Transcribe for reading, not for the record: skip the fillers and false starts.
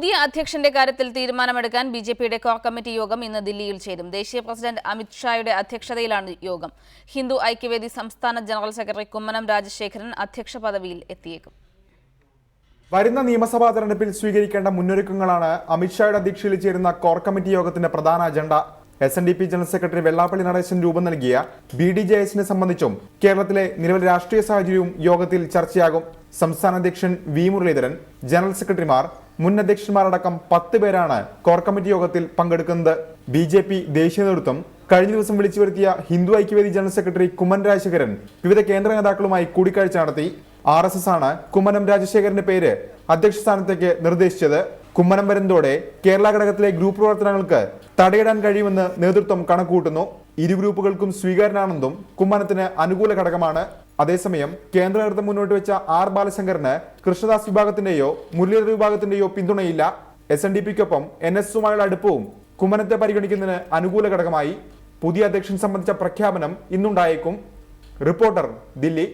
പുതിയ അധ്യക്ഷന്റെ കാര്യത്തിൽ തീരുമാനമെടുക്കാൻ ബിജെപിയുടെ കോർ കമ്മിറ്റി യോഗം ഇന്ന് ദില്ലിയിൽ ചേരും. ദേശീയ പ്രസിഡന്റ് അമിത് ഷായുടെ അധ്യക്ഷതയിലാണ് യോഗം. ഹിന്ദു ഐക്യവേദി സംസ്ഥാന ജനറൽ സെക്രട്ടറി കുമ്മനം രാജശേഖരൻ അധ്യക്ഷ പദവിയിൽ എത്തിയേക്കും. വരുന്ന നിയമസഭാ തെരഞ്ഞെടുപ്പിൽ സ്വീകരിക്കേണ്ട മുന്നൊരുക്കങ്ങളാണ് അമിത്ഷായുടെ അധ്യക്ഷതയിൽ ചേരുന്ന കോർ കമ്മിറ്റി യോഗത്തിന്റെ പ്രധാന agenda. SNDP general secretary Vellappally Natesan രൂപം നൽകിയ BDJS-നെ സംബന്ധിച്ചും കേരളത്തിലെ നിലവിലെ രാഷ്ട്രീയ സാഹചര്യവും യോഗത്തിൽ ചർച്ചയാകും. സംസ്ഥാന അധ്യക്ഷൻ V മുരളീധരൻ, ജനറൽ സെക്രട്ടറിമാർ, മുൻ അധ്യക്ഷന്മാരടക്കം 10 പേരാണ് കോർ കമ്മിറ്റി യോഗത്തിൽ പങ്കെടുക്കുന്നത്. BJP ദേശീയ നേതൃത്വം കഴിഞ്ഞ ദിവസം വിളിച്ചു വരുത്തിയ ഹിന്ദു ഐക്യവേദി ജനറൽ സെക്രട്ടറി കുമ്മനം രാജശേഖരൻ വിവിധ കേന്ദ്ര നേതാക്കളുമായി കൂടിക്കാഴ്ച നടത്തി. RSS ആണ് കുമ്മനം രാജശേഖരന്റെ പേര് അധ്യക്ഷ സ്ഥാനത്തേക്ക് നിർദ്ദേശിച്ചത്. കുമ്മനം വരുന്നതോടെ കേരള ഘടകത്തിലെ ഗ്രൂപ്പ് പ്രവർത്തനങ്ങൾക്ക് തടയിടാൻ കഴിയുമെന്ന് നേതൃത്വം കണക്കുകൂട്ടുന്നു. ഇരു ഗ്രൂപ്പുകൾക്കും സ്വീകാര്യനാണെന്നും കുമ്മനത്തിന് അനുകൂല ഘടകമാണ്. അതേസമയം കേന്ദ്ര നേതൃത്വം മുന്നോട്ട് വെച്ച R ബാലശങ്കറിന് കൃഷ്ണദാസ് വിഭാഗത്തിന്റെയോ മുരളീധർ വിഭാഗത്തിന്റെയോ പിന്തുണയില്ല. SNDP-ക്കൊപ്പം NS-ഉമായുള്ള അടുപ്പവും കുമ്മനത്തെ പരിഗണിക്കുന്നതിന് അനുകൂല ഘടകമായി. പുതിയ അധ്യക്ഷൻ സംബന്ധിച്ച പ്രഖ്യാപനം ഇന്നുണ്ടായേക്കും. റിപ്പോർട്ടർ, ദില്ലി.